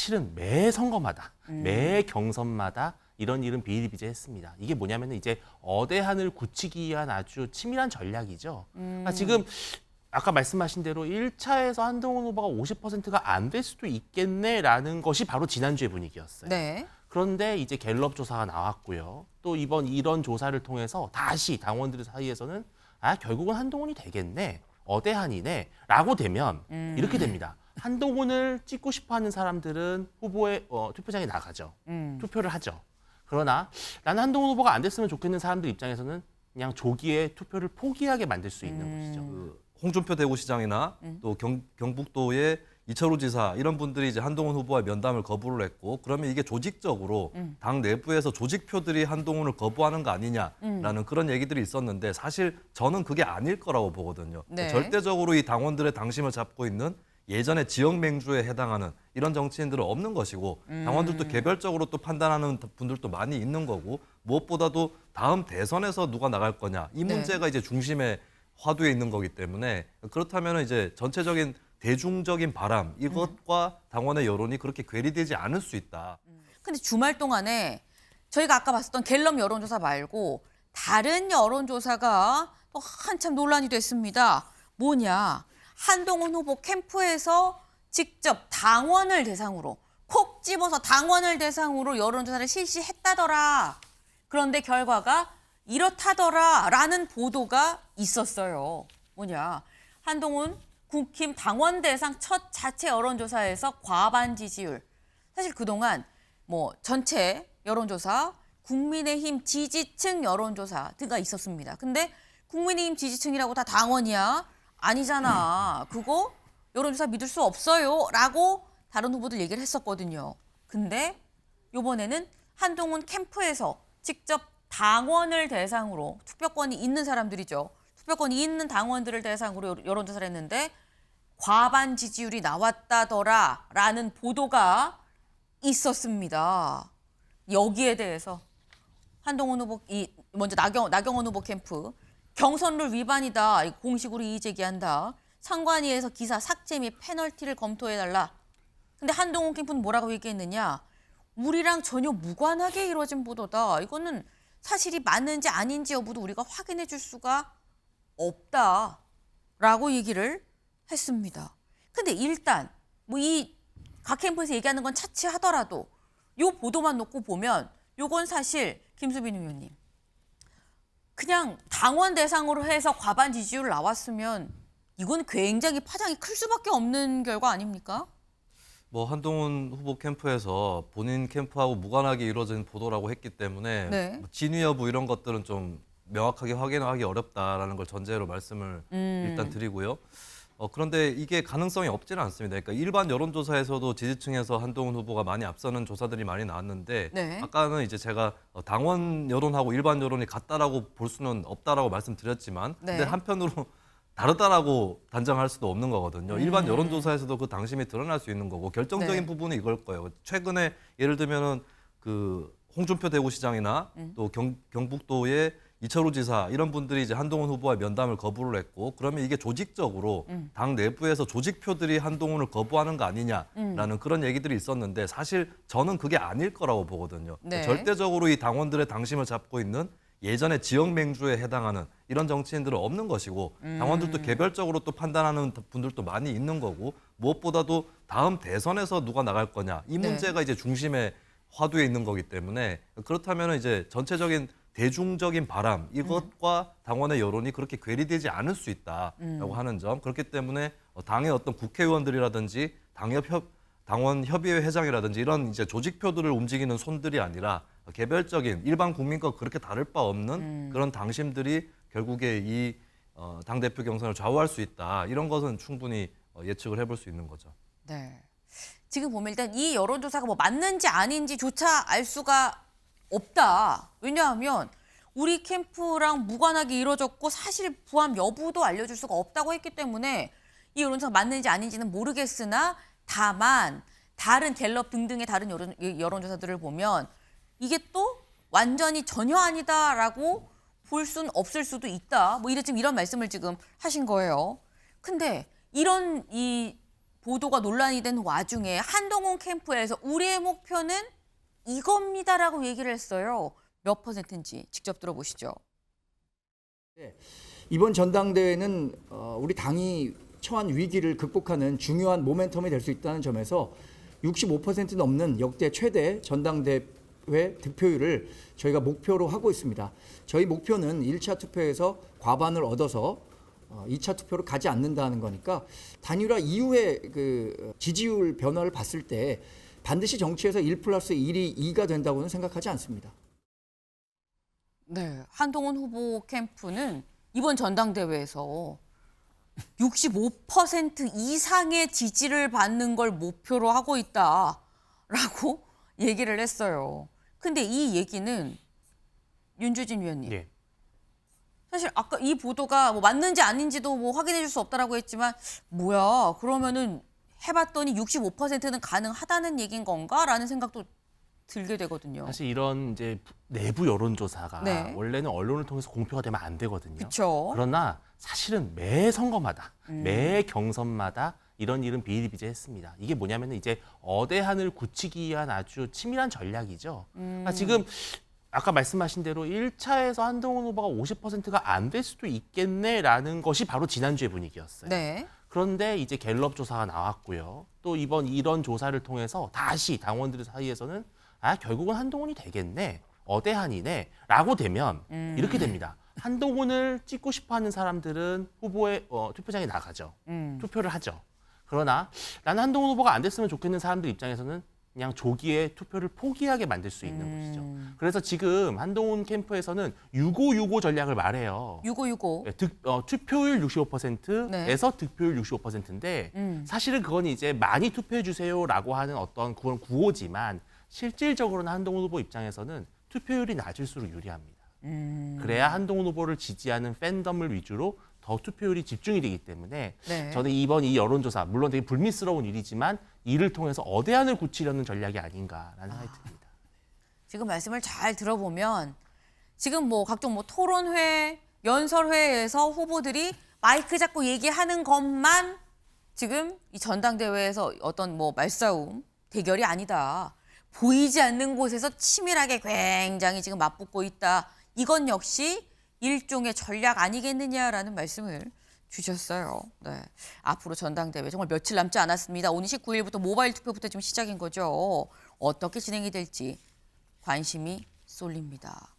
사실은 매 선거마다, 매 경선마다 이런 일은 비일비재했습니다. 이게 뭐냐면 이제 어대한을 굳히기 위한 아주 치밀한 전략이죠. 그러니까 지금 아까 말씀하신 대로 1차에서 한동훈 후보가 50%가 안 될 수도 있겠네라는 것이 바로 지난주의 분위기였어요. 네. 그런데 이제 갤럽 조사가 나왔고요. 또 이번 이런 조사를 통해서 다시 당원들 사이에서는 결국은 한동훈이 되겠네, 어대한이네 라고 되면 이렇게 됩니다. 한동훈을 찍고 싶어하는 사람들은 후보의 투표장에 나가죠. 투표를 하죠. 그러나 나는 한동훈 후보가 안 됐으면 좋겠는 사람들 입장에서는 그냥 조기에 투표를 포기하게 만들 수 있는 것이죠. 그 홍준표 대구시장이나 또 경북도의 이철우 지사 이런 분들이 이제 한동훈 후보와 면담을 거부를 했고, 그러면 이게 조직적으로 당 내부에서 조직표들이 한동훈을 거부하는 거 아니냐라는 그런 얘기들이 있었는데, 사실 저는 그게 아닐 거라고 보거든요. 네. 절대적으로 이 당원들의 당심을 잡고 있는 예전에 지역 맹주에 해당하는 이런 정치인들은 없는 것이고, 당원들도 개별적으로 또 판단하는 분들도 많이 있는 거고, 무엇보다도 다음 대선에서 누가 나갈 거냐 이 네. 문제가 이제 중심에 화두에 있는 거기 때문에, 그렇다면 이제 전체적인 대중적인 바람 이것과 당원의 여론이 그렇게 괴리되지 않을 수 있다. 근데 주말 동안에 저희가 아까 봤었던 갤럽 여론조사 말고 다른 여론조사가 또 한참 논란이 됐습니다. 뭐냐? 한동훈 후보 캠프에서 직접 당원을 대상으로, 콕 집어서 당원을 대상으로 여론조사를 실시했다더라. 그런데 결과가 이렇다더라라는 보도가 있었어요. 뭐냐? 한동훈 국힘 당원 대상 첫 자체 여론조사에서 과반 지지율. 사실 그동안 뭐 전체 여론조사, 국민의힘 지지층 여론조사 등가 있었습니다. 근데 국민의힘 지지층이라고 다 당원이야? 아니잖아. 그거 여론조사 믿을 수 없어요. 라고 다른 후보들 얘기를 했었거든요. 근데 이번에는 한동훈 캠프에서 직접 당원을 대상으로, 투표권이 있는 사람들이죠. 투표권이 있는 당원들을 대상으로 여론조사를 했는데 과반 지지율이 나왔다더라라는 보도가 있었습니다. 여기에 대해서 한동훈 후보, 먼저 나경원 후보 캠프, 경선룰 위반이다, 공식으로 이의 제기한다. 선관위에서 기사 삭제 및 페널티를 검토해달라. 근데 한동훈 캠프는 뭐라고 얘기했느냐? 우리랑 전혀 무관하게 이루어진 보도다. 이거는 사실이 맞는지 아닌지 여부도 우리가 확인해 줄 수가 없다라고 얘기를 했습니다. 근데 일단 뭐 이 각 캠프에서 얘기하는 건 차치하더라도 요 보도만 놓고 보면 요건 사실 김수빈 의원님, 그냥 당원 대상으로 해서 과반 지지율 나왔으면 이건 굉장히 파장이 클 수밖에 없는 결과 아닙니까? 뭐 한동훈 후보 캠프에서 본인 캠프하고 무관하게 이루어진 보도라고 했기 때문에 네. 뭐 진위 여부 이런 것들은 좀 명확하게 확인하기 어렵다라는 걸 전제로 말씀을 일단 드리고요. 그런데 이게 가능성이 없지는 않습니다. 그러니까 일반 여론조사에서도 지지층에서 한동훈 후보가 많이 앞서는 조사들이 많이 나왔는데, 네. 아까는 이제 제가 당원 여론하고 일반 여론이 같다라고 볼 수는 없다라고 말씀드렸지만, 네. 근데 한편으로 다르다라고 단정할 수도 없는 거거든요. 일반 여론조사에서도 그 당심이 드러날 수 있는 거고, 결정적인 네. 부분은 이걸 거예요. 최근에 예를 들면은 그 홍준표 대구시장이나 또 경북도의 이철우 지사 이런 분들이 이제 한동훈 후보와 면담을 거부를 했고, 그러면 이게 조직적으로 당 내부에서 조직표들이 한동훈을 거부하는 거 아니냐라는 그런 얘기들이 있었는데, 사실 저는 그게 아닐 거라고 보거든요. 네. 절대적으로 이 당원들의 당심을 잡고 있는 예전에 지역 맹주에 해당하는 이런 정치인들은 없는 것이고, 당원들도 개별적으로 또 판단하는 분들도 많이 있는 거고, 무엇보다도 다음 대선에서 누가 나갈 거냐 이 네. 문제가 이제 중심에 화두에 있는 거기 때문에, 그렇다면 이제 전체적인 대중적인 바람 이것과 당원의 여론이 그렇게 괴리되지 않을 수 있다라고 하는 점, 그렇기 때문에 당의 어떤 국회의원들이라든지 당원 협의회 회장이라든지 이런 이제 조직표들을 움직이는 손들이 아니라 개별적인 일반 국민과 그렇게 다를 바 없는 그런 당심들이 결국에 이 당대표 경선을 좌우할 수 있다, 이런 것은 충분히 예측을 해볼 수 있는 거죠. 네. 지금 보면 일단 이 여론조사가 뭐 맞는지 아닌지조차 알 수가 없다. 왜냐하면 우리 캠프랑 무관하게 이루어졌고 사실 부합 여부도 알려줄 수가 없다고 했기 때문에 이 여론조사가 맞는지 아닌지는 모르겠으나, 다만 다른 갤럽 등등의 다른 여론조사들을 보면 이게 또 완전히 전혀 아니다라고 볼 수는 없을 수도 있다. 뭐 지금 이런 말씀을 지금 하신 거예요. 근데 이런 이 보도가 논란이 된 와중에 한동훈 캠프에서 우리의 목표는 이겁니다라고 얘기를 했어요. 몇 퍼센트인지 직접 들어보시죠. 이번 전당대회는 우리 당이 처한 위기를 극복하는 중요한 모멘텀이 될 수 있다는 점에서 65% 넘는 역대 최대 전당대회 득표율을 저희가 목표로 하고 있습니다. 저희 목표는 1차 투표에서 과반을 얻어서 2차 투표로 가지 않는다는 거니까 단일화 이후에 그 지지율 변화를 봤을 때 반드시 정치에서 1+1이 2가 된다고는 생각하지 않습니다. 네, 한동훈 후보 캠프는 이번 전당대회에서 65% 이상의 지지를 받는 걸 목표로 하고 있다라고 얘기를 했어요. 근데 이 얘기는 윤주진 위원님, 예. 사실 아까 이 보도가 뭐 맞는지 아닌지도 뭐 확인해 줄 수 없다라고 했지만 뭐야 그러면은 해봤더니 65%는 가능하다는 얘기인 건가라는 생각도 들게 되거든요. 사실 이런 이제 내부 여론조사가 네. 원래는 언론을 통해서 공표가 되면 안 되거든요. 그렇죠. 그러나 사실은 매 선거마다, 매 경선마다 이런 일은 비일비재했습니다. 이게 뭐냐면 이제 어대한을 굳히기 위한 아주 치밀한 전략이죠. 그러니까 지금 아까 말씀하신 대로 1차에서 한동훈 후보가 50%가 안 될 수도 있겠네라는 것이 바로 지난주의 분위기였어요. 네. 그런데 이제 갤럽 조사가 나왔고요. 또 이번 이런 조사를 통해서 다시 당원들 사이에서는 결국은 한동훈이 되겠네, 어대한이네 라고 되면 이렇게 됩니다. 한동훈을 찍고 싶어하는 사람들은 후보의 투표장에 나가죠. 투표를 하죠. 그러나 나는 한동훈 후보가 안 됐으면 좋겠는 사람들 입장에서는 그냥 조기에 투표를 포기하게 만들 수 있는 것이죠. 그래서 지금 한동훈 캠프에서는 6565 전략을 말해요. 6565. 투표율 65%에서 득표율 65%인데 사실은 그건 이제 많이 투표해 주세요라고 하는 어떤 그런 구호지만 실질적으로는 한동훈 후보 입장에서는 투표율이 낮을수록 유리합니다. 그래야 한동훈 후보를 지지하는 팬덤을 위주로 더 투표율이 집중이 되기 때문에 네. 저는 이번 이 여론조사 물론 되게 불미스러운 일이지만 이를 통해서 어대한을 굳히려는 전략이 아닌가라는 생각이 듭니다. 지금 말씀을 잘 들어보면 지금 뭐 각종 뭐 토론회, 연설회에서 후보들이 마이크 잡고 얘기하는 것만 지금 이 전당대회에서 어떤 뭐 말싸움, 대결이 아니다. 보이지 않는 곳에서 치밀하게 굉장히 지금 맞붙고 있다. 이건 역시 일종의 전략 아니겠느냐라는 말씀을 주셨어요. 네. 앞으로 전당대회 정말 며칠 남지 않았습니다. 오늘 19일부터 모바일 투표부터 지금 시작인 거죠. 어떻게 진행이 될지 관심이 쏠립니다.